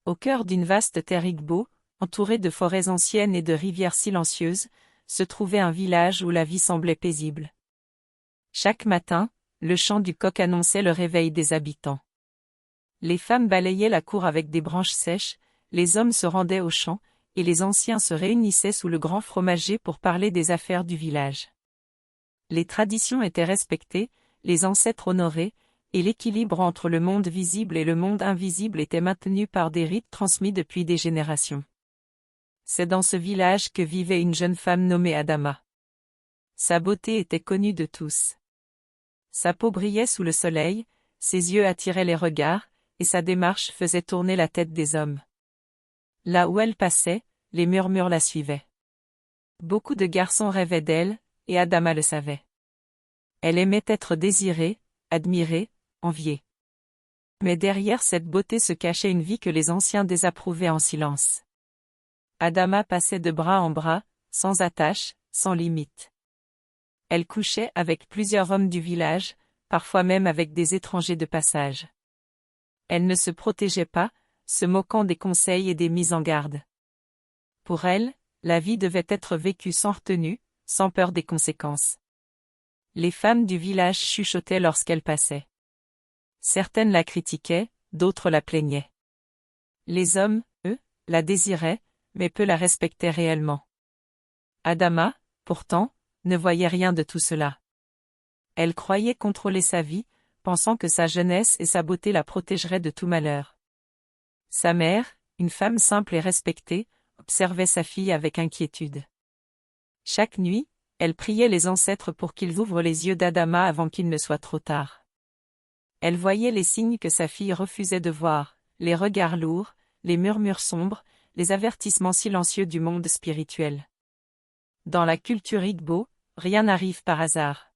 Au cœur d'une vaste terre Igbo, entourée de forêts anciennes et de rivières silencieuses, se trouvait un village où la vie semblait paisible. Chaque matin, le chant du coq annonçait le réveil des habitants. Les femmes balayaient la cour avec des branches sèches, les hommes se rendaient aux champs, et les anciens se réunissaient sous le grand fromager pour parler des affaires du village. Les traditions étaient respectées, les ancêtres honorés, et l'équilibre entre le monde visible et le monde invisible était maintenu par des rites transmis depuis des générations. C'est dans ce village que vivait une jeune femme nommée Adama. Sa beauté était connue de tous. Sa peau brillait sous le soleil, ses yeux attiraient les regards, et sa démarche faisait tourner la tête des hommes. Là où elle passait, les murmures la suivaient. Beaucoup de garçons rêvaient d'elle, et Adama le savait. Elle aimait être désirée, admirée, enviée. Mais derrière cette beauté se cachait une vie que les anciens désapprouvaient en silence. Adama passait de bras en bras, sans attache, sans limite. Elle couchait avec plusieurs hommes du village, parfois même avec des étrangers de passage. Elle ne se protégeait pas, se moquant des conseils et des mises en garde. Pour elle, la vie devait être vécue sans retenue, sans peur des conséquences. Les femmes du village chuchotaient lorsqu'elle passait. Certaines la critiquaient, d'autres la plaignaient. Les hommes, eux, la désiraient, mais peu la respectaient réellement. Adama, pourtant, ne voyait rien de tout cela. Elle croyait contrôler sa vie, pensant que sa jeunesse et sa beauté la protégeraient de tout malheur. Sa mère, une femme simple et respectée, observait sa fille avec inquiétude. Chaque nuit, elle priait les ancêtres pour qu'ils ouvrent les yeux d'Adama avant qu'il ne soit trop tard. Elle voyait les signes que sa fille refusait de voir, les regards lourds, les murmures sombres, les avertissements silencieux du monde spirituel. Dans la culture Igbo, rien n'arrive par hasard.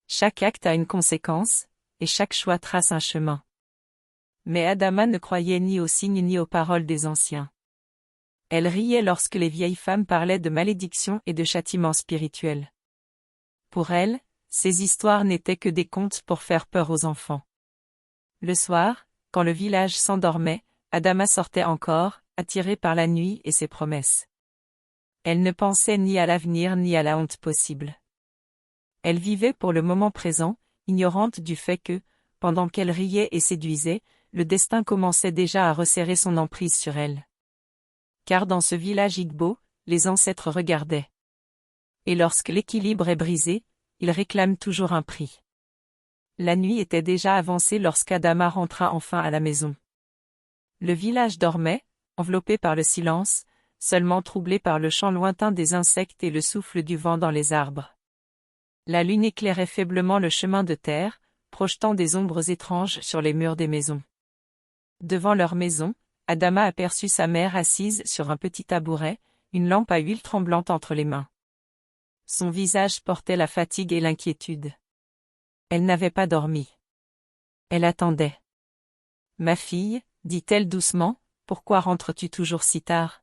Chaque acte a une conséquence, et chaque choix trace un chemin. Mais Adama ne croyait ni aux signes ni aux paroles des anciens. Elle riait lorsque les vieilles femmes parlaient de malédictions et de châtiments spirituels. Pour elle, ces histoires n'étaient que des contes pour faire peur aux enfants. Le soir, quand le village s'endormait, Adama sortait encore, attirée par la nuit et ses promesses. Elle ne pensait ni à l'avenir ni à la honte possible. Elle vivait pour le moment présent, ignorante du fait que, pendant qu'elle riait et séduisait, le destin commençait déjà à resserrer son emprise sur elle. Car dans ce village Igbo, les ancêtres regardaient. Et lorsque l'équilibre est brisé, ils réclament toujours un prix. La nuit était déjà avancée lorsqu'Adama rentra enfin à la maison. Le village dormait, enveloppé par le silence, seulement troublé par le chant lointain des insectes et le souffle du vent dans les arbres. La lune éclairait faiblement le chemin de terre, projetant des ombres étranges sur les murs des maisons. Devant leur maison, Adama aperçut sa mère assise sur un petit tabouret, une lampe à huile tremblante entre les mains. Son visage portait la fatigue et l'inquiétude. Elle n'avait pas dormi. Elle attendait. « Ma fille, dit-elle doucement, pourquoi rentres-tu toujours si tard ?»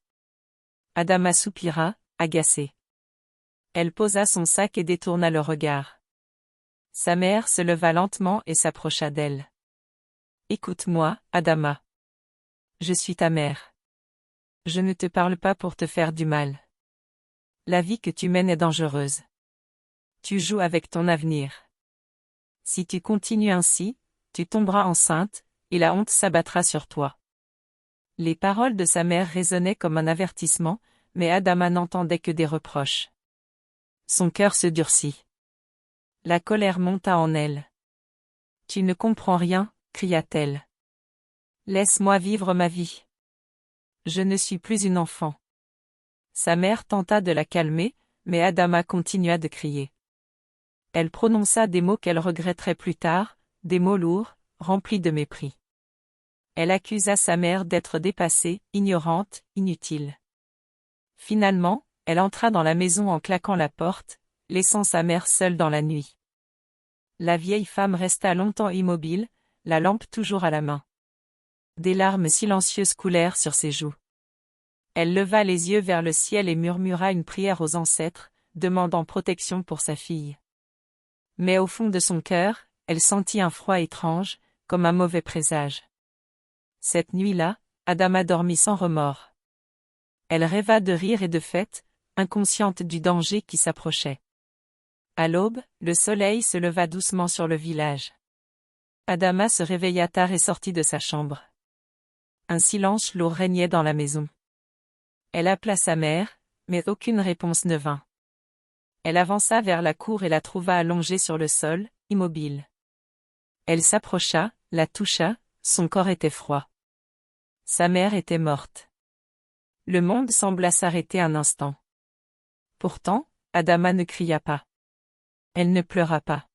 Adama soupira, agacée. Elle posa son sac et détourna le regard. Sa mère se leva lentement et s'approcha d'elle. « Écoute-moi, Adama. Je suis ta mère. Je ne te parle pas pour te faire du mal. La vie que tu mènes est dangereuse. Tu joues avec ton avenir. Si tu continues ainsi, tu tomberas enceinte, et la honte s'abattra sur toi. » Les paroles de sa mère résonnaient comme un avertissement, mais Adama n'entendait que des reproches. Son cœur se durcit. La colère monta en elle. « Tu ne comprends rien, cria-t-elle. Laisse-moi vivre ma vie. Je ne suis plus une enfant. » Sa mère tenta de la calmer, mais Adama continua de crier. Elle prononça des mots qu'elle regretterait plus tard, des mots lourds, remplis de mépris. Elle accusa sa mère d'être dépassée, ignorante, inutile. Finalement, elle entra dans la maison en claquant la porte, laissant sa mère seule dans la nuit. La vieille femme resta longtemps immobile, la lampe toujours à la main. Des larmes silencieuses coulèrent sur ses joues. Elle leva les yeux vers le ciel et murmura une prière aux ancêtres, demandant protection pour sa fille. Mais au fond de son cœur, elle sentit un froid étrange, comme un mauvais présage. Cette nuit-là, Adama dormit sans remords. Elle rêva de rire et de fête, inconsciente du danger qui s'approchait. À l'aube, le soleil se leva doucement sur le village. Adama se réveilla tard et sortit de sa chambre. Un silence lourd régnait dans la maison. Elle appela sa mère, mais aucune réponse ne vint. Elle avança vers la cour et la trouva allongée sur le sol, immobile. Elle s'approcha, la toucha, son corps était froid. Sa mère était morte. Le monde sembla s'arrêter un instant. Pourtant, Adama ne cria pas. Elle ne pleura pas.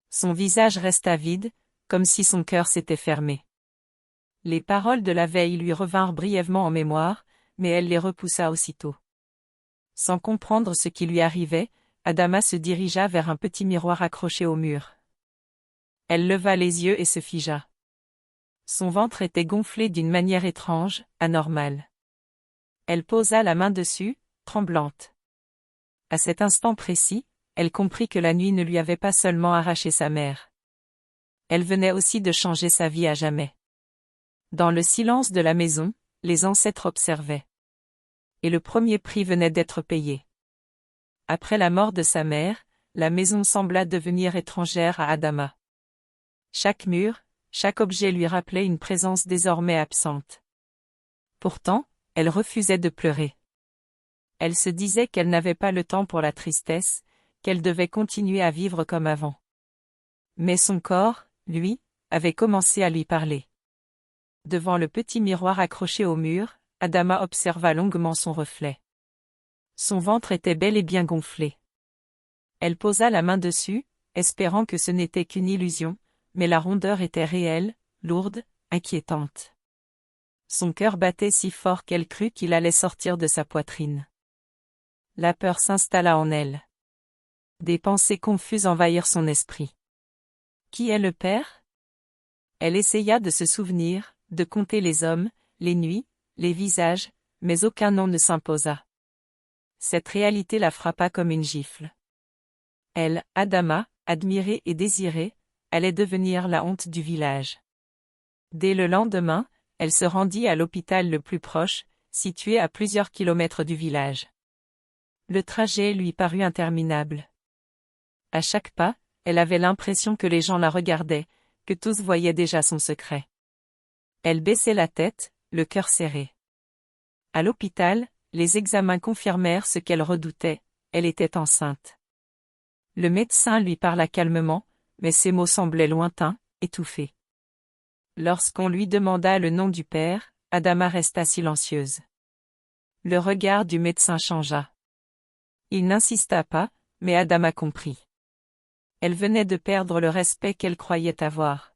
Son visage resta vide, comme si son cœur s'était fermé. Les paroles de la veille lui revinrent brièvement en mémoire, mais elle les repoussa aussitôt. Sans comprendre ce qui lui arrivait, Adama se dirigea vers un petit miroir accroché au mur. Elle leva les yeux et se figea. Son ventre était gonflé d'une manière étrange, anormale. Elle posa la main dessus, tremblante. À cet instant précis, elle comprit que la nuit ne lui avait pas seulement arraché sa mère. Elle venait aussi de changer sa vie à jamais. Dans le silence de la maison, les ancêtres observaient. Et le premier prix venait d'être payé. Après la mort de sa mère, la maison sembla devenir étrangère à Adama. Chaque mur, chaque objet lui rappelait une présence désormais absente. Pourtant, elle refusait de pleurer. Elle se disait qu'elle n'avait pas le temps pour la tristesse, qu'elle devait continuer à vivre comme avant. Mais son corps, lui, avait commencé à lui parler. Devant le petit miroir accroché au mur, Adama observa longuement son reflet. Son ventre était bel et bien gonflé. Elle posa la main dessus, espérant que ce n'était qu'une illusion, mais la rondeur était réelle, lourde, inquiétante. Son cœur battait si fort qu'elle crut qu'il allait sortir de sa poitrine. La peur s'installa en elle. Des pensées confuses envahirent son esprit. Qui est le père? Elle essaya de se souvenir, de compter les hommes, les nuits, les visages, mais aucun nom ne s'imposa. Cette réalité la frappa comme une gifle. Elle, Adama, admirée et désirée, allait devenir la honte du village. Dès le lendemain, elle se rendit à l'hôpital le plus proche, situé à plusieurs kilomètres du village. Le trajet lui parut interminable. À chaque pas, elle avait l'impression que les gens la regardaient, que tous voyaient déjà son secret. Elle baissait la tête, le cœur serré. À l'hôpital, les examens confirmèrent ce qu'elle redoutait, elle était enceinte. Le médecin lui parla calmement, mais ses mots semblaient lointains, étouffés. Lorsqu'on lui demanda le nom du père, Adama resta silencieuse. Le regard du médecin changea. Il n'insista pas, mais Adama comprit. Elle venait de perdre le respect qu'elle croyait avoir.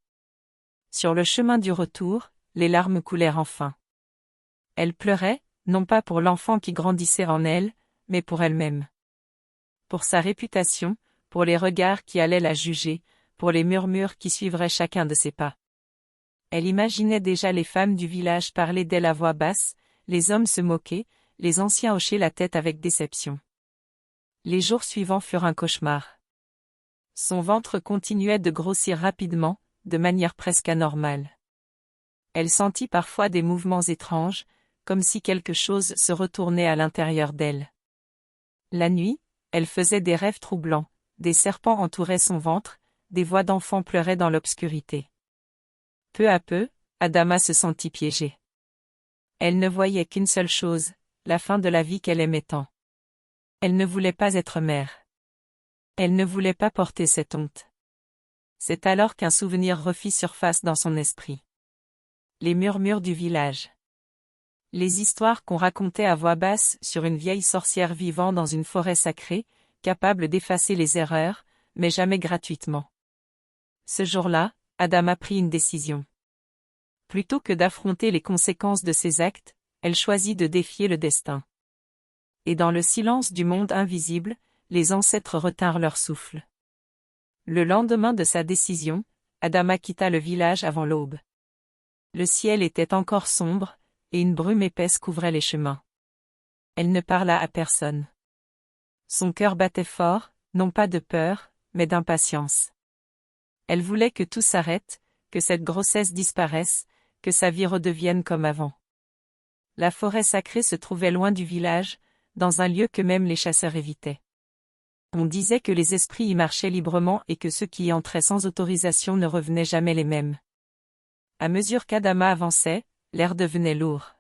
Sur le chemin du retour, les larmes coulèrent enfin. Elle pleurait, non pas pour l'enfant qui grandissait en elle, mais pour elle-même. Pour sa réputation, pour les regards qui allaient la juger, pour les murmures qui suivraient chacun de ses pas. Elle imaginait déjà les femmes du village parler d'elle à voix basse, les hommes se moquer, les anciens hochaient la tête avec déception. Les jours suivants furent un cauchemar. Son ventre continuait de grossir rapidement, de manière presque anormale. Elle sentit parfois des mouvements étranges, comme si quelque chose se retournait à l'intérieur d'elle. La nuit, elle faisait des rêves troublants, des serpents entouraient son ventre, des voix d'enfants pleuraient dans l'obscurité. Peu à peu, Adama se sentit piégée. Elle ne voyait qu'une seule chose, la fin de la vie qu'elle aimait tant. Elle ne voulait pas être mère. Elle ne voulait pas porter cette honte. C'est alors qu'un souvenir refit surface dans son esprit. Les murmures du village. Les histoires qu'on racontait à voix basse sur une vieille sorcière vivant dans une forêt sacrée, capable d'effacer les erreurs, mais jamais gratuitement. Ce jour-là, Adama prit une décision. Plutôt que d'affronter les conséquences de ses actes, elle choisit de défier le destin. Et dans le silence du monde invisible, les ancêtres retinrent leur souffle. Le lendemain de sa décision, Adama quitta le village avant l'aube. Le ciel était encore sombre, et une brume épaisse couvrait les chemins. Elle ne parla à personne. Son cœur battait fort, non pas de peur, mais d'impatience. Elle voulait que tout s'arrête, que cette grossesse disparaisse, que sa vie redevienne comme avant. La forêt sacrée se trouvait loin du village, dans un lieu que même les chasseurs évitaient. On disait que les esprits y marchaient librement et que ceux qui y entraient sans autorisation ne revenaient jamais les mêmes. À mesure qu'Adama avançait, l'air devenait lourd.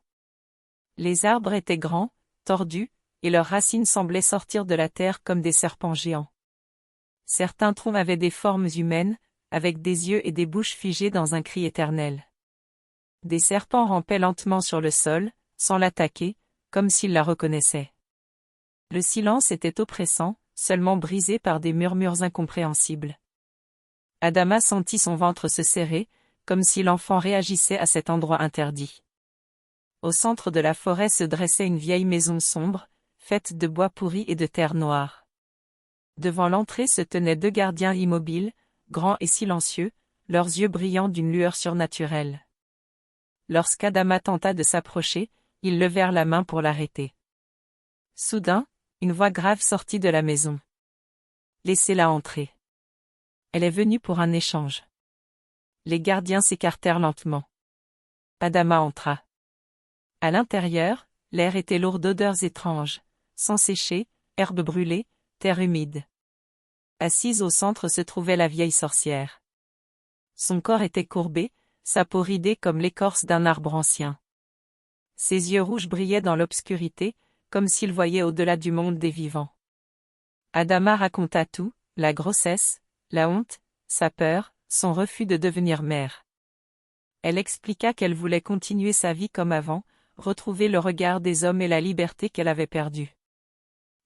Les arbres étaient grands, tordus, et leurs racines semblaient sortir de la terre comme des serpents géants. Certains troncs avaient des formes humaines, avec des yeux et des bouches figées dans un cri éternel. Des serpents rampaient lentement sur le sol, sans l'attaquer, comme s'ils la reconnaissaient. Le silence était oppressant, seulement brisé par des murmures incompréhensibles. Adama sentit son ventre se serrer, comme si l'enfant réagissait à cet endroit interdit. Au centre de la forêt se dressait une vieille maison sombre, faite de bois pourri et de terre noire. Devant l'entrée se tenaient 2 gardiens immobiles, grands et silencieux, leurs yeux brillants d'une lueur surnaturelle. Lorsqu'Adama tenta de s'approcher, ils levèrent la main pour l'arrêter. Soudain, une voix grave sortit de la maison. « Laissez-la entrer. Elle est venue pour un échange. » Les gardiens s'écartèrent lentement. Adama entra. À l'intérieur, l'air était lourd d'odeurs étranges, sang séché, herbes brûlées, terre humide. Assise au centre se trouvait la vieille sorcière. Son corps était courbé, sa peau ridée comme l'écorce d'un arbre ancien. Ses yeux rouges brillaient dans l'obscurité, comme s'il voyait au-delà du monde des vivants. Adama raconta tout, la grossesse, la honte, sa peur, son refus de devenir mère. Elle expliqua qu'elle voulait continuer sa vie comme avant, retrouver le regard des hommes et la liberté qu'elle avait perdue.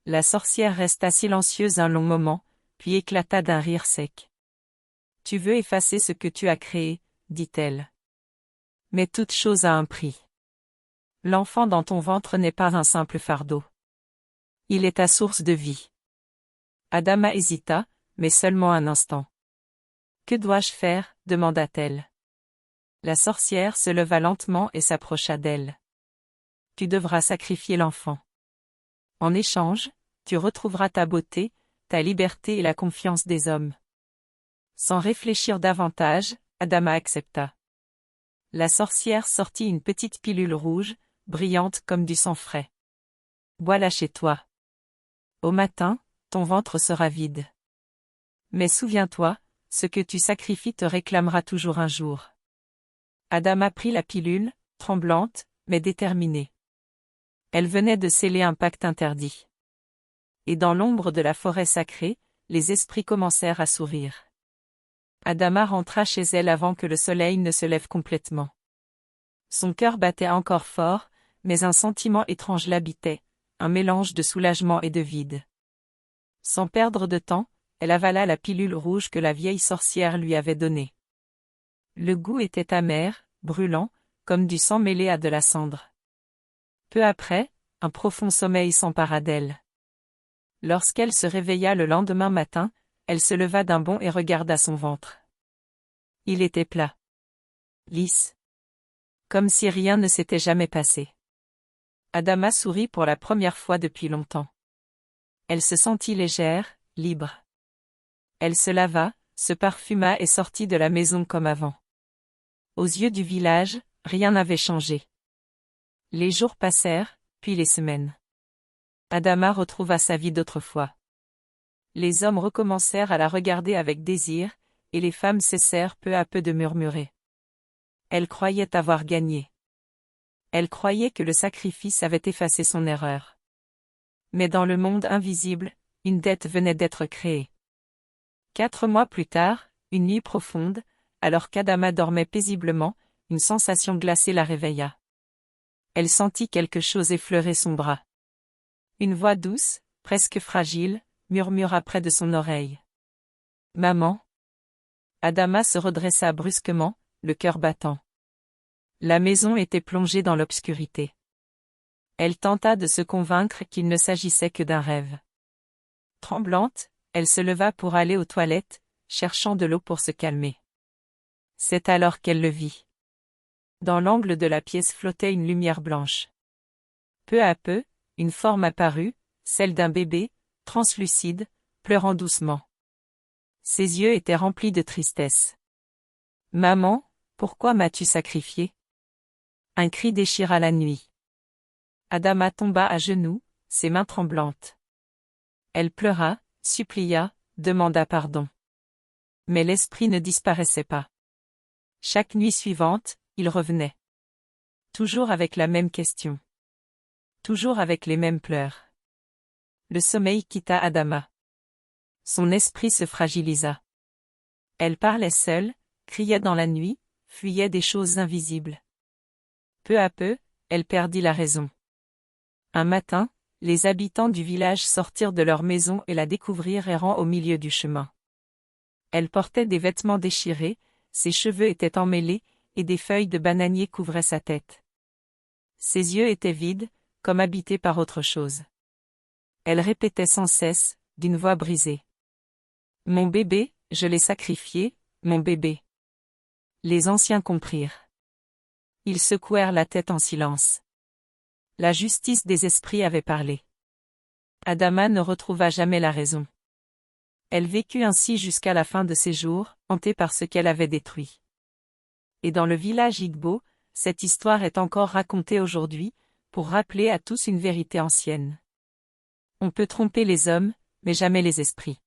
La sorcière resta silencieuse un long moment, puis éclata d'un rire sec. « Tu veux effacer ce que tu as créé, dit-elle. Mais toute chose a un prix. L'enfant dans ton ventre n'est pas un simple fardeau. Il est ta source de vie. » Adama hésita, mais seulement un instant. « Que dois-je faire ?» demanda-t-elle. La sorcière se leva lentement et s'approcha d'elle. « Tu devras sacrifier l'enfant. En échange, tu retrouveras ta beauté, ta liberté et la confiance des hommes. » Sans réfléchir davantage, Adama accepta. La sorcière sortit une petite pilule rouge, brillante comme du sang frais. « Bois-la chez toi. Au matin, ton ventre sera vide. Mais souviens-toi, ce que tu sacrifies te réclamera toujours un jour. » Adama prit la pilule, tremblante, mais déterminée. Elle venait de sceller un pacte interdit. Et dans l'ombre de la forêt sacrée, les esprits commencèrent à sourire. Adama rentra chez elle avant que le soleil ne se lève complètement. Son cœur battait encore fort, mais un sentiment étrange l'habitait, un mélange de soulagement et de vide. Sans perdre de temps, elle avala la pilule rouge que la vieille sorcière lui avait donnée. Le goût était amer, brûlant, comme du sang mêlé à de la cendre. Peu après, un profond sommeil s'empara d'elle. Lorsqu'elle se réveilla le lendemain matin, elle se leva d'un bond et regarda son ventre. Il était plat. Lisse. Comme si rien ne s'était jamais passé. Adama sourit pour la première fois depuis longtemps. Elle se sentit légère, libre. Elle se lava, se parfuma et sortit de la maison comme avant. Aux yeux du village, rien n'avait changé. Les jours passèrent, puis les semaines. Adama retrouva sa vie d'autrefois. Les hommes recommencèrent à la regarder avec désir, et les femmes cessèrent peu à peu de murmurer. Elle croyait avoir gagné. Elle croyait que le sacrifice avait effacé son erreur. Mais dans le monde invisible, une dette venait d'être créée. 4 mois plus tard, une nuit profonde, alors qu'Adama dormait paisiblement, une sensation glacée la réveilla. Elle sentit quelque chose effleurer son bras. Une voix douce, presque fragile, murmura près de son oreille. « Maman ?» Adama se redressa brusquement, le cœur battant. La maison était plongée dans l'obscurité. Elle tenta de se convaincre qu'il ne s'agissait que d'un rêve. Tremblante, elle se leva pour aller aux toilettes, cherchant de l'eau pour se calmer. C'est alors qu'elle le vit. Dans l'angle de la pièce flottait une lumière blanche. Peu à peu, une forme apparut, celle d'un bébé, translucide, pleurant doucement. Ses yeux étaient remplis de tristesse. « Maman, pourquoi m'as-tu sacrifié ?» Un cri déchira la nuit. Adama tomba à genoux, ses mains tremblantes. Elle pleura, supplia, demanda pardon. Mais l'esprit ne disparaissait pas. Chaque nuit suivante, il revenait. Toujours avec la même question. Toujours avec les mêmes pleurs. Le sommeil quitta Adama. Son esprit se fragilisa. Elle parlait seule, criait dans la nuit, fuyait des choses invisibles. Peu à peu, elle perdit la raison. Un matin, les habitants du village sortirent de leur maison et la découvrirent errant au milieu du chemin. Elle portait des vêtements déchirés, ses cheveux étaient emmêlés, et des feuilles de bananier couvraient sa tête. Ses yeux étaient vides, comme habités par autre chose. Elle répétait sans cesse, d'une voix brisée. « Mon bébé, je l'ai sacrifié, mon bébé. » Les anciens comprirent. Ils secouèrent la tête en silence. La justice des esprits avait parlé. Adama ne retrouva jamais la raison. Elle vécut ainsi jusqu'à la fin de ses jours, hantée par ce qu'elle avait détruit. Et dans le village Igbo, cette histoire est encore racontée aujourd'hui, pour rappeler à tous une vérité ancienne. On peut tromper les hommes, mais jamais les esprits.